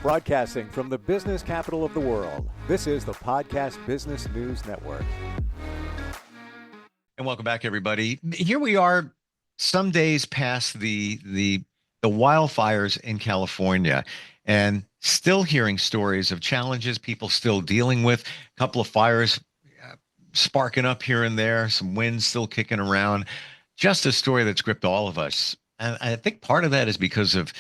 Broadcasting from the business capital of the world, this is the Podcast Business News Network. And welcome back, everybody. Here we are, some days past the wildfires in California, and still hearing stories of challenges people still dealing with. A couple of fires sparking up here and there, some winds still kicking around. Just a story that's gripped all of us. And I think part of that is because of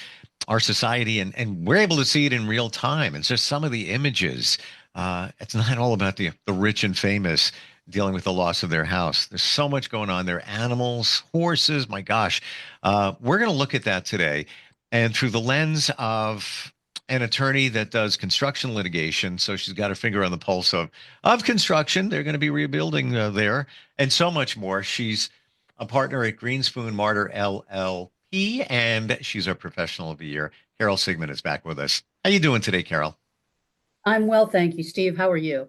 our society, and we're able to see it in real time. It's just some of the images. It's not all about the rich and famous dealing with the loss of their house. There's so much going on there. Animals, horses, my gosh. We're going to look at that today. And through the lens of an attorney that does construction litigation, so she's got her finger on the pulse of construction. They're going to be rebuilding there, and so much more. She's a partner at Greenspoon Marder LLP, and she's our professional of the year. Carol Sigmond is back with us. How you doing today, Carol? I'm well, thank you, Steve. How are you?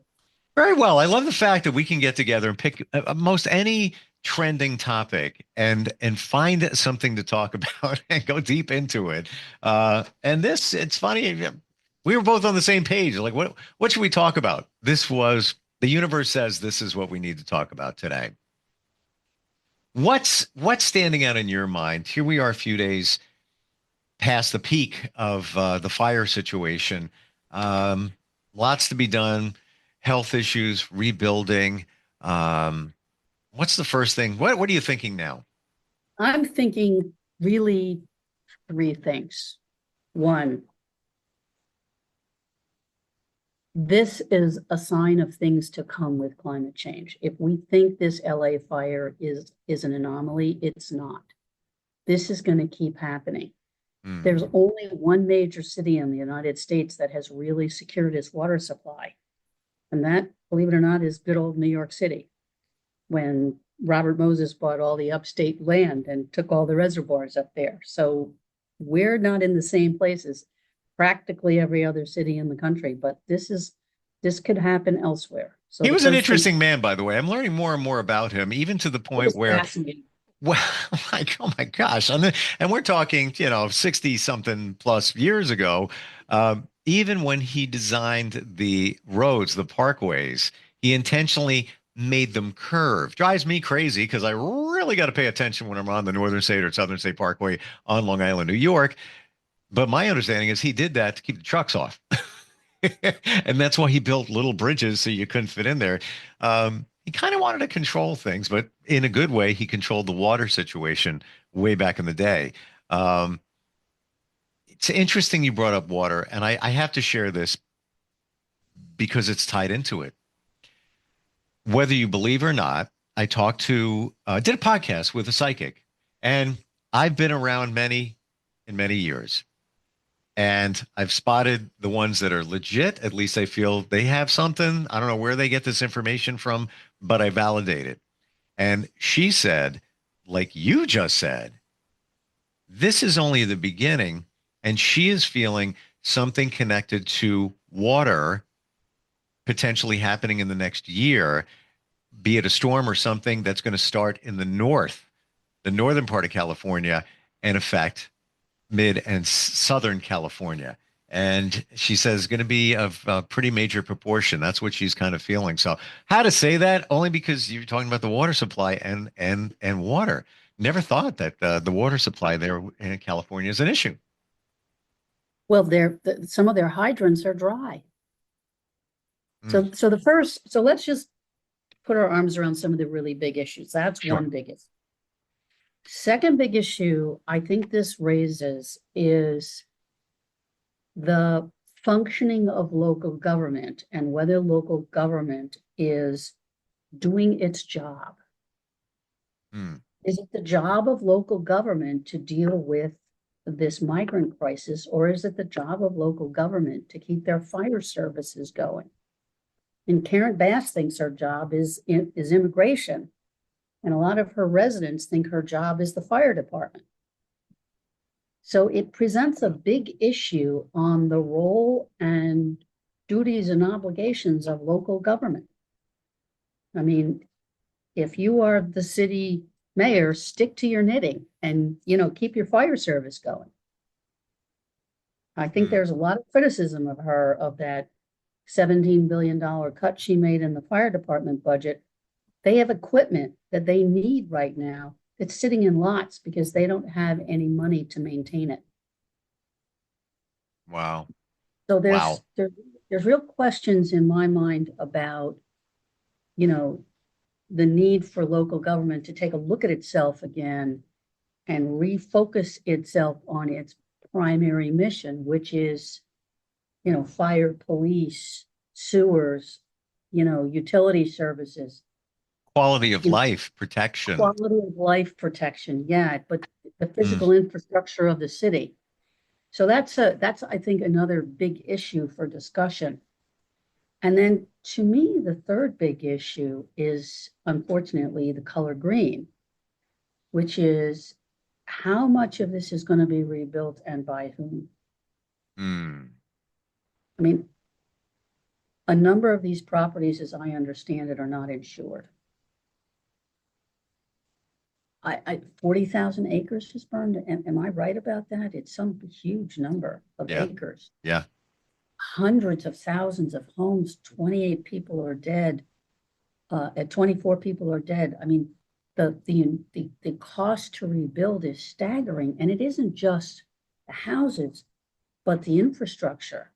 Very well. I love the fact that we can get together and pick most any trending topic and find something to talk about and go deep into it. And this, it's funny. We were both on the same page. Like, what should we talk about? This was the universe says this is what we need to talk about today. What's standing out in your mind? Here we are, a few days past the peak of the fire situation. Lots to be done. Health issues, rebuilding. What's the first thing? What are you thinking now? I'm thinking really three things. One, this is a sign of things to come with climate change. If we think this LA fire is an anomaly, it's not. This is going to keep happening. There's only one major city in the United States that has really secured its water supply. And that, believe it or not, is good old New York City. When Robert Moses bought all the upstate land and took all the reservoirs up there. So we're not in the same place as practically every other city in the country, but this could happen elsewhere. So he was an interesting man, by the way. I'm learning more and more about him, even to the point where, well, like, oh my gosh. And we're talking, 60 something plus years ago. Even when he designed the roads, the parkways, he intentionally made them curve. Drives me crazy because I really got to pay attention when I'm on the Northern State or Southern State Parkway on Long Island, New York. But my understanding is he did that to keep the trucks off. And that's why he built little bridges so you couldn't fit in there. He kind of wanted to control things, but in a good way, he controlled the water situation way back in the day. It's interesting you brought up water, and I have to share this because it's tied into it. Whether you believe or not, I did a podcast with a psychic, and I've been around many in many years, and I've spotted the ones that are legit. At least I feel they have something. I don't know where they get this information from, but I validate it. And she said, like you just said, this is only the beginning. And she is feeling something connected to water potentially happening in the next year, be it a storm or something that's going to start in the northern part of California, and affect mid and southern California. And she says it's going to be of a pretty major proportion. That's what she's kind of feeling. So how to say that? Only because you're talking about the water supply and water. Never thought that the water supply there in California is an issue. Well, some of their hydrants are dry. So let's just put our arms around some of the really big issues. That's Sure. one big issue. Second big issue I think this raises is the functioning of local government and whether local government is doing its job. Is it the job of local government to deal with this migrant crisis, or is it the job of local government to keep their fire services going? And Karen Bass thinks her job is immigration, and a lot of her residents think her job is the fire department. So it presents a big issue on the role and duties and obligations of local government. I mean, if you are the city mayor, stick to your knitting and, keep your fire service going. I think Hmm. there's a lot of criticism of her, of that $17 billion cut she made in the fire department budget. They have equipment that they need right now that's sitting in lots because they don't have any money to maintain it. Wow. So Wow. there's real questions in my mind about, you know, the need for local government to take a look at itself again and refocus itself on its primary mission, which is, fire, police, sewers, utility services, Quality of you know, life protection. quality of life protection. Yeah, but the Mm. physical infrastructure of the city. So that's I think another big issue for discussion. And then to me, the third big issue is unfortunately the color green, which is how much of this is going to be rebuilt and by whom. Mm. I mean, a number of these properties, as I understand it, are not insured. 40,000 acres is burned. Am I right about that? It's some huge number of Yeah. acres. Yeah. Hundreds of thousands of homes, 28 people are dead. At 24 people are dead. I mean, the cost to rebuild is staggering. And it isn't just the houses, but the infrastructure.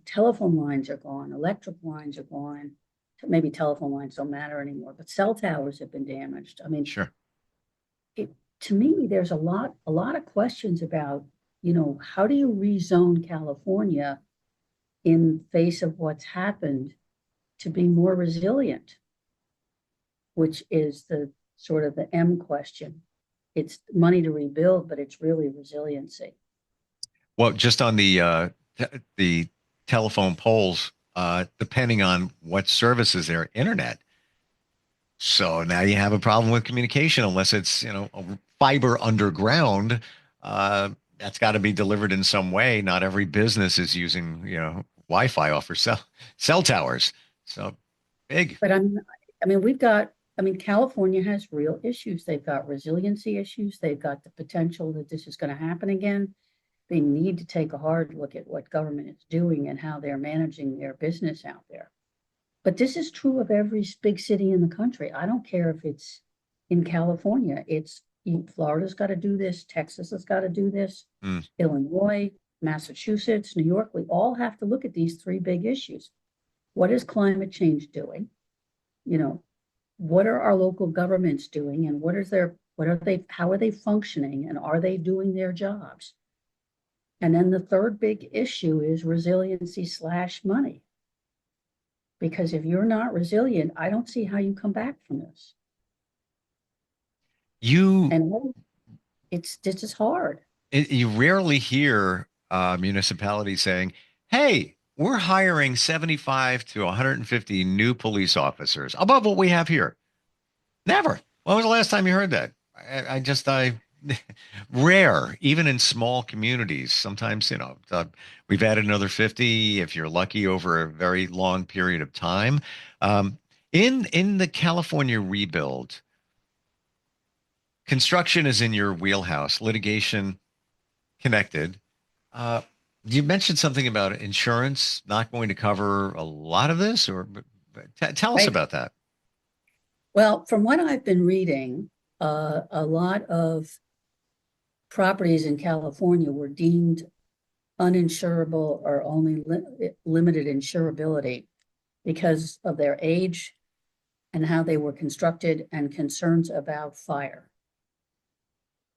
Telephone lines are gone, electric lines are gone. Maybe telephone lines don't matter anymore, but cell towers have been damaged. I mean, Sure. to me, there's a lot of questions about, how do you rezone California in face of what's happened to be more resilient, which is the sort of the M question. It's money to rebuild, but it's really resiliency. Well, just on the telephone poles, depending on what service is there, internet. So now you have a problem with communication unless it's, fiber underground. That's got to be delivered in some way. Not every business is using, Wi-Fi off or cell towers. So big. But California has real issues. They've got resiliency issues. They've got the potential that this is going to happen again. They need to take a hard look at what government is doing and how they're managing their business out there. But this is true of every big city in the country. I don't care if it's in California. Florida's got to do this. Texas has got to do this. Mm. Illinois, Massachusetts, New York, we all have to look at these three big issues. What is climate change doing? What are our local governments doing, and how are they functioning, and are they doing their jobs? And then the third big issue is resiliency / money. Because if you're not resilient, I don't see how you come back from this. You And this is hard. you rarely hear municipalities saying, "Hey, we're hiring 75 to 150 new police officers above what we have here." Never. When was the last time you heard that? I rare, even in small communities. Sometimes, we've added another 50 if you're lucky over a very long period of time. In the California rebuild, construction is in your wheelhouse, litigation connected. Uh, you mentioned something about insurance not going to cover a lot of this, or tell us Right. about that. Well, from what I've been reading, a lot of properties in California were deemed uninsurable or only limited insurability because of their age and how they were constructed and concerns about fire.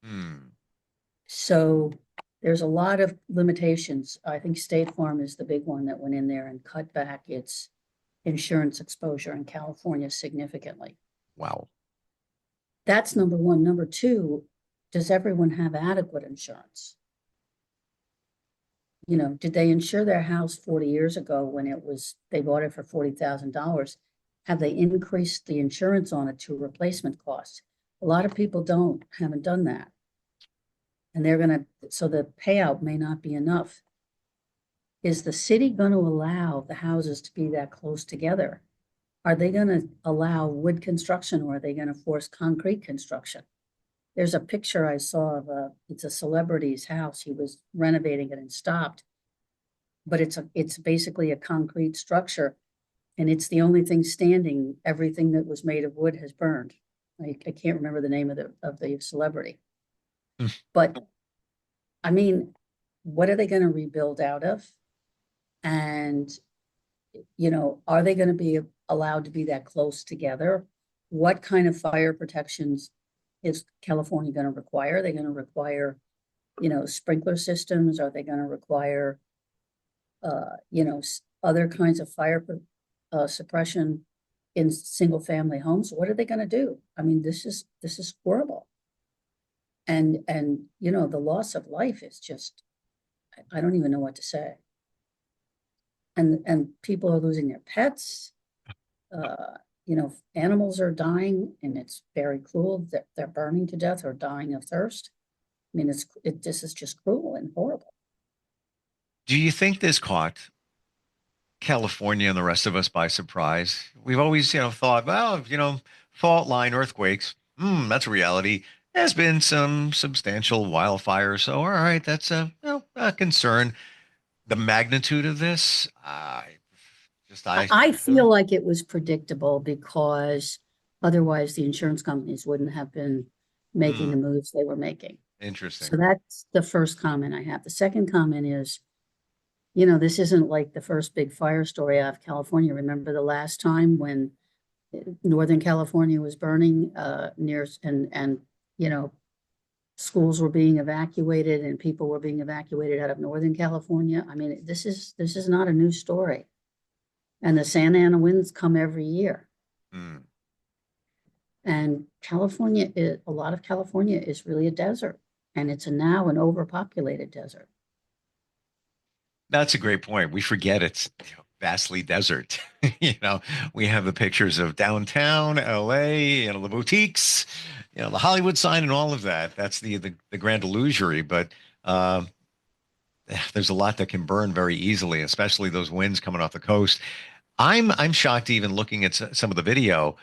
Hmm. So there's a lot of limitations. I think State Farm is the big one that went in there and cut back its insurance exposure in California significantly. Wow. That's number one. Number two, does everyone have adequate insurance? Did they insure their house 40 years ago when they bought it for $40,000? Have they increased the insurance on it to replacement costs? A lot of people haven't done that. And so the payout may not be enough. Is the city going to allow the houses to be that close together? Are they going to allow wood construction, or are they going to force concrete construction? There's a picture I saw of it's a celebrity's house. He was renovating it and stopped. but it's basically a concrete structure, and it's the only thing standing. Everything that was made of wood has burned. I can't remember the name of the celebrity. Hmm. But I mean, what are they going to rebuild out of? And, are they going to be allowed to be that close together? What kind of fire protections is California going to require? Are they going to require, sprinkler systems? Are they going to require, other kinds of fire suppression in single family homes? What are they going to do? I mean, this is horrible. And, the loss of life is just, I don't even know what to say. And people are losing their pets. Animals are dying, and it's very cruel that they're burning to death or dying of thirst. I mean, this is just cruel and horrible. Do you think this caught California and the rest of us by surprise? We've always, thought, well, fault line earthquakes, that's a reality. There's been some substantial wildfires, so all right, that's a concern. The magnitude of this, I feel like it was predictable because otherwise the insurance companies wouldn't have been making the moves they were making. Interesting. So that's the first comment I have. The second comment is, this isn't like the first big fire story out of California. Remember the last time when Northern California was burning and schools were being evacuated and people were being evacuated out of Northern California? I mean, this is not a new story. And the Santa Ana winds come every year. And a lot of California is really a desert, and it's now an overpopulated desert. That's a great point. We forget it's vastly desert. We have the pictures of downtown LA, the boutiques, the Hollywood sign and all of that. That's the grand illusory, but there's a lot that can burn very easily, especially those winds coming off the coast. I'm shocked even looking at some of the video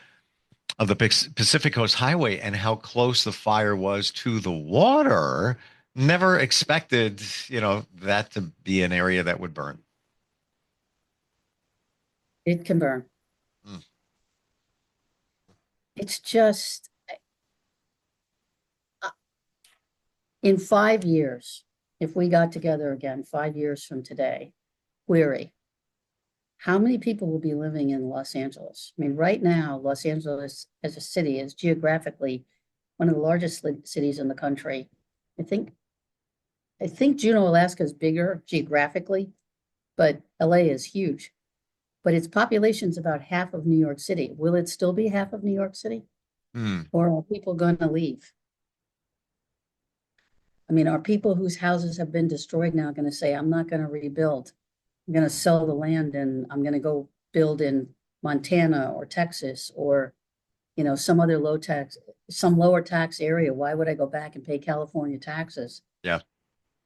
of the Pacific Coast Highway and how close the fire was to the water. Never expected, that to be an area that would burn. It can burn. It's just, in 5 years, if we got together again 5 years from today, query, how many people will be living in Los Angeles? I mean, right now, Los Angeles as a city is geographically one of the largest cities in the country. I think Juneau, Alaska is bigger geographically, but LA is huge. But its population is about half of New York City. Will it still be half of New York City? Or are people going to leave? I mean, are people whose houses have been destroyed now going to say, I'm not going to rebuild? I'm going to sell the land and I'm going to go build in Montana or Texas or, some other lower tax area. Why would I go back and pay California taxes? Yeah.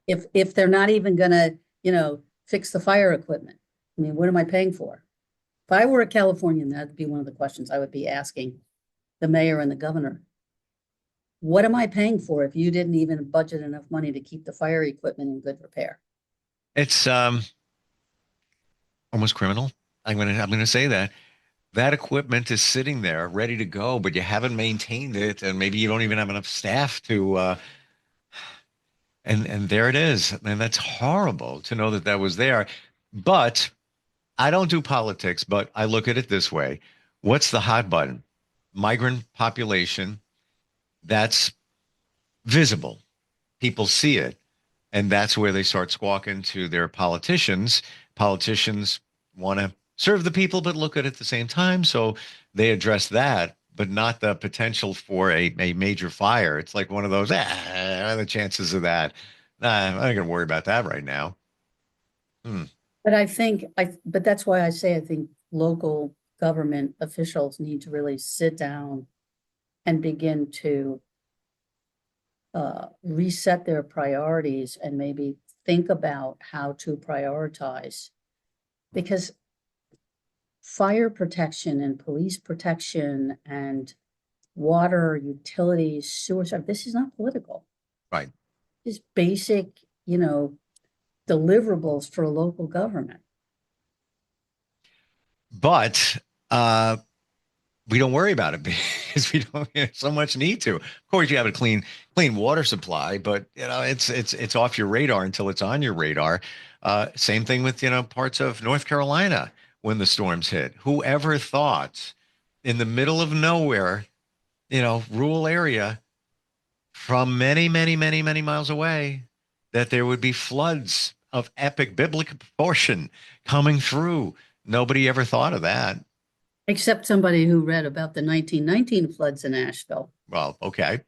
If they're not even going to, fix the fire equipment. I mean, what am I paying for? If I were a Californian, that'd be one of the questions I would be asking the mayor and the governor. What am I paying for if you didn't even budget enough money to keep the fire equipment in good repair? It's almost criminal. I'm gonna say that equipment is sitting there ready to go, but you haven't maintained it, and maybe you don't even have enough staff to. And there it is, and that's horrible to know that was there. But I don't do politics, but I look at it this way: what's the hot button? Migrant population. That's visible. People see it. And that's where they start squawking to their politicians. Politicians want to serve the people, but look at it at the same time. So they address that, but not the potential for a major fire. It's like one of those, what are the chances of that? Nah, I'm not going to worry about that right now. But but that's why I say I think local government officials need to really sit down and begin to reset their priorities and maybe think about how to prioritize, because fire protection and police protection and water, utilities, sewer, this is not political. Right. It's basic, deliverables for local government. But we don't worry about it because we don't have so much need to. Of course, you have a clean water supply, but it's off your radar until it's on your radar. Same thing with parts of North Carolina when the storms hit. Whoever thought in the middle of nowhere, rural area from many, many, many, many miles away, that there would be floods of epic biblical proportion coming through. Nobody ever thought of that. Except somebody who read about the 1919 floods in Asheville. Well, okay.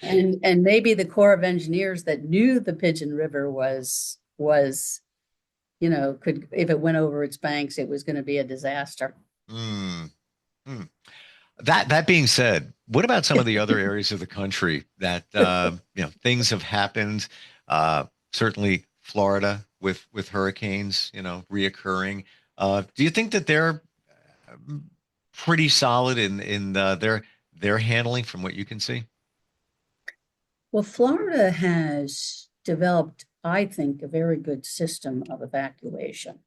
And maybe the Corps of Engineers that knew the Pigeon River was, could, if it went over its banks, it was going to be a disaster. Mm, mm. That being said, what about some of the other areas of the country that things have happened? Certainly Florida with hurricanes, reoccurring. Do you think that they're pretty solid in their handling from what you can see? Well, Florida has developed, I think, a very good system of evacuation.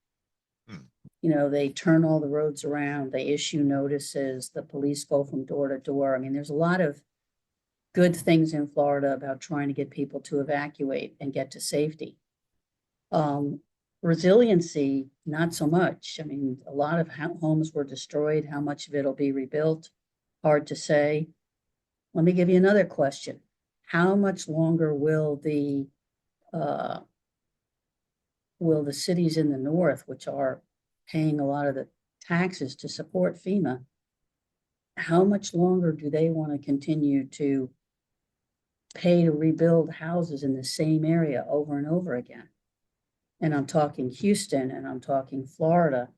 They turn all the roads around, they issue notices, the police go from door to door. I mean, there's a lot of good things in Florida about trying to get people to evacuate and get to safety. Resiliency, not so much. I mean, a lot of homes were destroyed. How much of it will be rebuilt? Hard to say. Let me give you another question. How much longer will the cities in the north, which are paying a lot of the taxes to support FEMA, how much longer do they want to continue to pay to rebuild houses in the same area over and over again? And I'm talking Houston and I'm talking Florida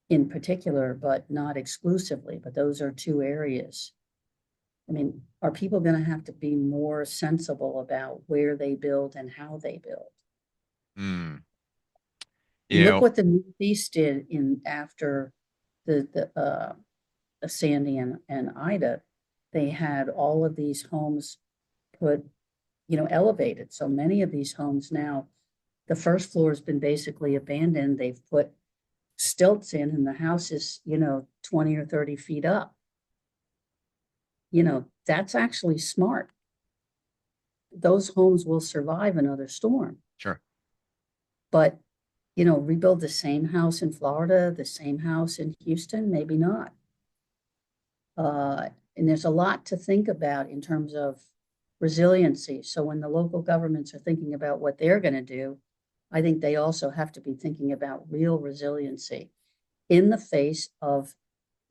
in particular, but not exclusively, but those are two areas. I mean, are people going to have to be more sensible about where they build and how they build? Mm. Look what the Northeast did after the Sandy and Ida. They had all of these homes put, elevated. So many of these homes now, the first floor has been basically abandoned. They've put stilts in and the house is, 20 or 30 feet up. That's actually smart. Those homes will survive another storm. Sure. But, rebuild the same house in Florida, the same house in Houston, maybe not. And there's a lot to think about in terms of resiliency. So when the local governments are thinking about what they're going to do, I think they also have to be thinking about real resiliency in the face of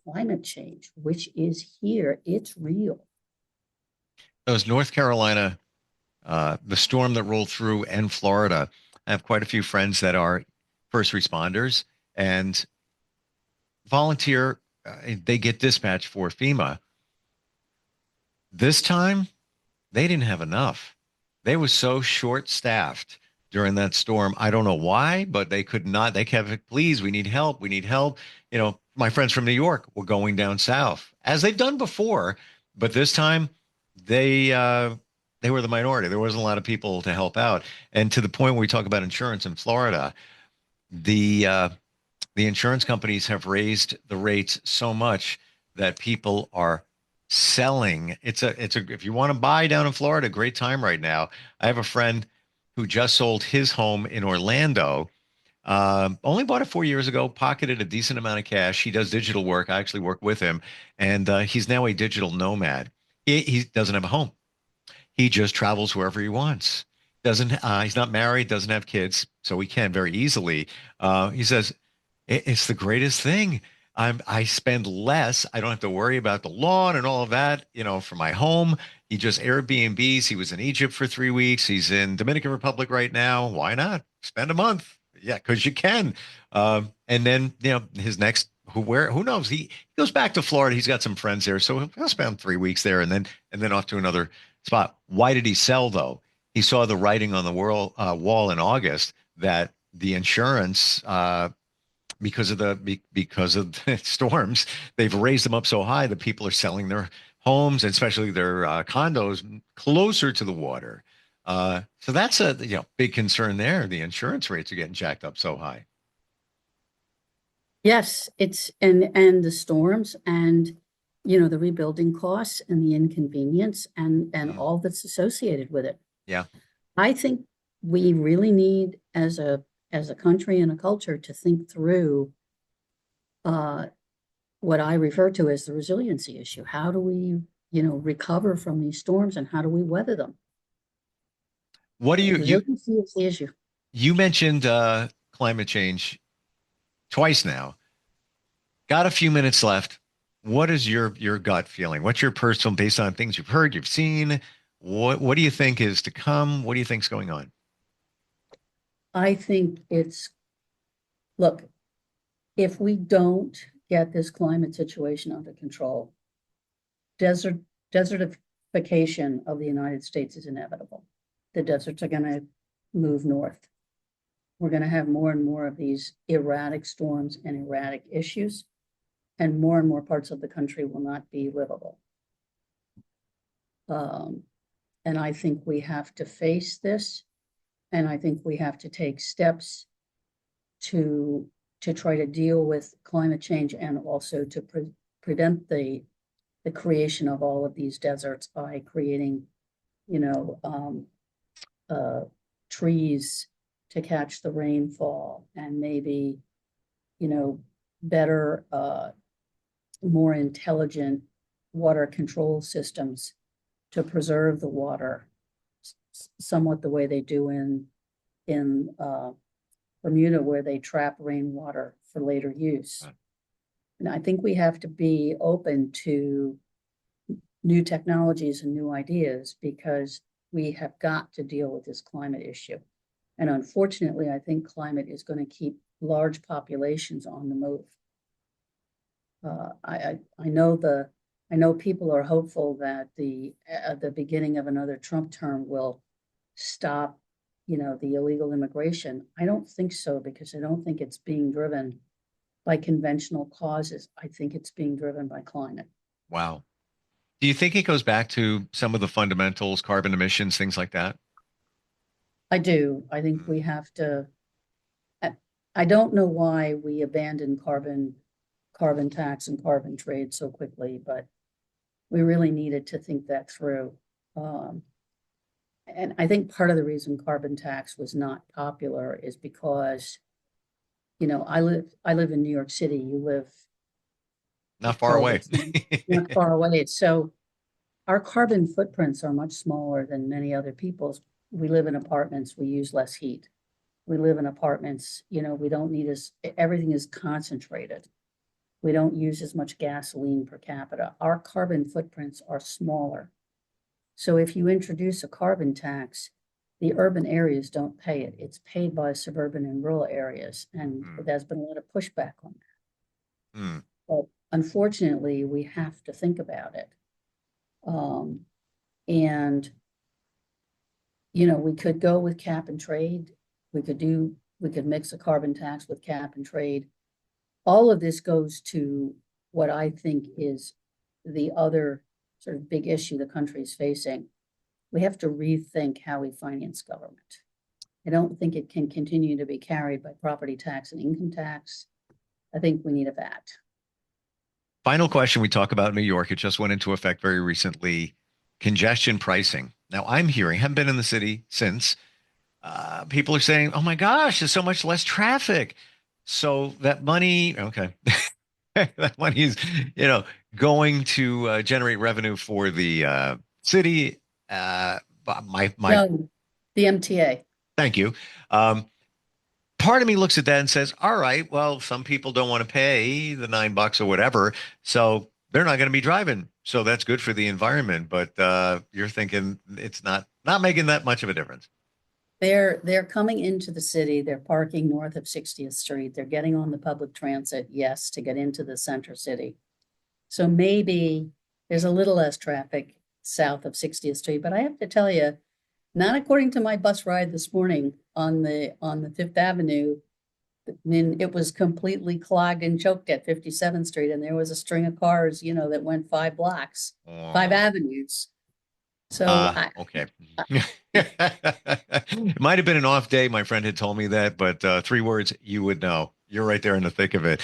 climate change, which is here. It's real. Those North Carolina, the storm that rolled through, and Florida. I have quite a few friends that are first responders and volunteer. They get dispatched for FEMA. This time, they didn't have enough. They were so short-staffed during that storm. I don't know why, but they could not. They kept, please, we need help. We need help. My friends from New York were going down south, as they've done before, but this time they were the minority. There wasn't a lot of people to help out. And to the point where we talk about insurance in Florida, the insurance companies have raised the rates so much that people are selling. If you want to buy down in Florida, great time right now. I have a friend who just sold his home in Orlando. Only bought it 4 years ago, pocketed a decent amount of cash. He does digital work. I actually work with him, and he's now a digital nomad. He doesn't have a home. He just travels wherever he wants. He's not married, doesn't have kids, so he can very easily. He says, it's the greatest thing. I spend less. I don't have to worry about the lawn and all of that, for my home. He just Airbnbs. He was in Egypt for 3 weeks. He's in Dominican Republic right now. Why not spend a month? Yeah, because you can. And then, his next, who knows? He goes back to Florida. He's got some friends there, so he'll spend 3 weeks there, and then off to another spot. Why did he sell though? He saw the writing on the wall in August that the insurance, because of the storms, they've raised them up so high that people are selling their homes, and especially their condos, closer to the water. So that's a big concern there. The insurance rates are getting jacked up so high. Yes, and the storms and, the rebuilding costs and the inconvenience and Mm, all that's associated with it. yeah. I think we really need as a country and a culture to think through uh, what I refer to as the resiliency issue. How do we, recover from these storms and how do we weather them? What do you Resiliency is the issue. you mentioned climate change twice now. Got a few minutes left. What is your gut feeling? What's your personal, based on things you've heard, you've seen? What do you think is to come? What do you think's going on? I think look, if we don't get this climate situation under control, desertification of the United States is inevitable. The deserts are going to move north. We're going to have more and more of these erratic storms and erratic issues, and more parts of the country will not be livable. And I think we have to face this, and I think we have to take steps to try to deal with climate change and also to prevent the creation of all of these deserts by creating, you know, trees to catch the rainfall and maybe, better, more intelligent water control systems to preserve the water, somewhat the way they do in Bermuda, where they trap rainwater for later use. And I think we have to be open to new technologies and new ideas because we have got to deal with this climate issue. And unfortunately, I think climate is going to keep large populations on the move. I know people are hopeful that the beginning of another Trump term will stop, the illegal immigration. I don't think so because I don't think it's being driven by conventional causes. I think it's being driven by climate. Wow. Do you think it goes back to some of the fundamentals, carbon emissions, things like that? I do. I think Mm. we have to. I don't know why we abandoned carbon tax and carbon trade so quickly, but we really needed to think that through. And I think part of the reason carbon tax was not popular is because, I live in New York City. You live Not far away. not far away. So our carbon footprints are much smaller than many other people's. We live in apartments, we use less heat. We live in apartments, we don't need everything is concentrated. We don't use as much gasoline per capita. Our carbon footprints are smaller. So if you introduce a carbon tax, the urban areas don't pay it. It's paid by suburban and rural areas. And there's been a lot of pushback on that. Mm. But unfortunately, we have to think about it. And, we could go with cap and trade. We could mix a carbon tax with cap and trade. All of this goes to what I think is the other sort of big issue the country is facing. We have to rethink how we finance government. I don't think it can continue to be carried by property tax and income tax. I think we need a VAT. Final question we talk about New York. It just went into effect very recently. Congestion pricing. Now I'm hearing, haven't been in the city since, people are saying, oh my gosh, there's so much less traffic. So that money, okay, that money is, going to generate revenue for the city. But No, the MTA. thank you. Part of me looks at that and says, all right, well, some people don't want to pay the $9 or whatever, so they're not going to be driving. So that's good for the environment. But you're thinking it's not making that much of a difference. They're coming into the city. They're parking north of 60th Street. They're getting on the public transit, yes, to get into the center city. So maybe there's a little less traffic south of 60th Street, but I have to tell you, not according to my bus ride this morning on the Fifth Avenue. I mean, it was completely clogged and choked at 57th Street, and there was a string of cars, that went 5 blocks, 5 avenues. So Okay. It might have been an off day. My friend had told me that, but 3 words, you would know. You're right there in the thick of it.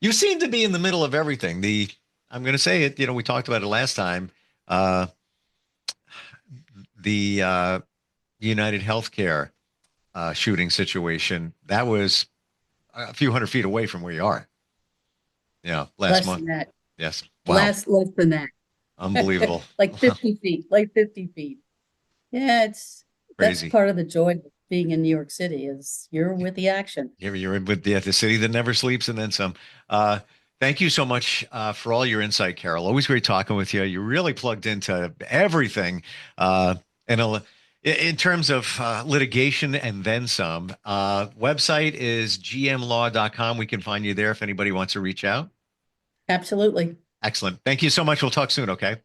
You seem to be in the middle of everything. I'm going to say it, we talked about it last time. The United Healthcare shooting situation, that was a few hundred feet away from where you are. Yeah, last less month. than that. Yes. Wow. Less than that. Unbelievable. Like 50 feet, like 50 feet. Yeah, Crazy. that's part of the joy of being in New York City is you're with the action. You're in with the city that never sleeps and then some. Thank you so much for all your insight, Carol. Always great talking with you. You're really plugged into everything. In terms of litigation and then some, website is gmlaw.com. We can find you there if anybody wants to reach out. Absolutely. Excellent. Thank you so much. We'll talk soon, okay?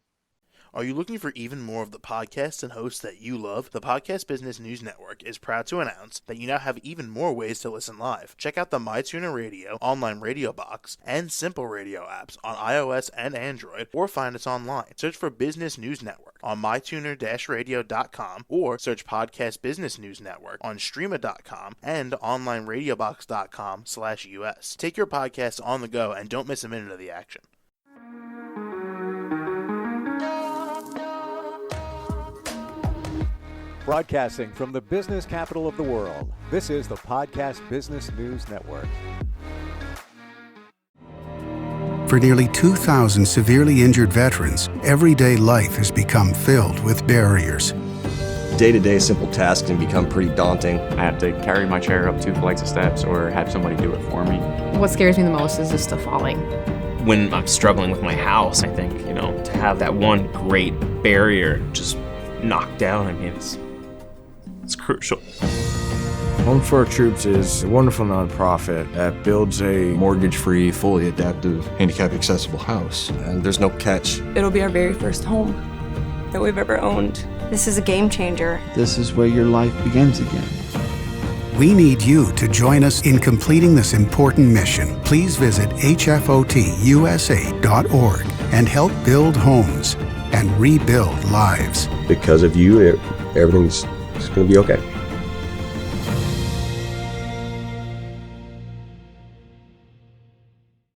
Are you looking for even more of the podcasts and hosts that you love? The Podcast Business News Network is proud to announce that you now have even more ways to listen live. Check out the MyTuner Radio, online radio box, and Simple Radio apps on iOS and Android, or find us online. Search for Business News Network on mytuner-radio.com, or search Podcast Business News Network on streama.com and onlineradiobox.com/US. Take your podcast on the go and don't miss a minute of the action. Broadcasting from the business capital of the world, this is the Podcast Business News Network. For nearly 2,000 severely injured veterans, everyday life has become filled with barriers. Day-to-day simple tasks can become pretty daunting. I have to carry my chair up 2 flights of steps or have somebody do it for me. What scares me the most is just the falling. When I'm struggling with my house, I think, to have that one great barrier just knocked down, it's crucial. Home for Our Troops is a wonderful nonprofit that builds a mortgage-free, fully adaptive, handicap-accessible house. And there's no catch. It'll be our very first home that we've ever owned. This is a game changer. This is where your life begins again. We need you to join us in completing this important mission. Please visit hfotusa.org and help build homes and rebuild lives. Because of you, everything's going to be okay.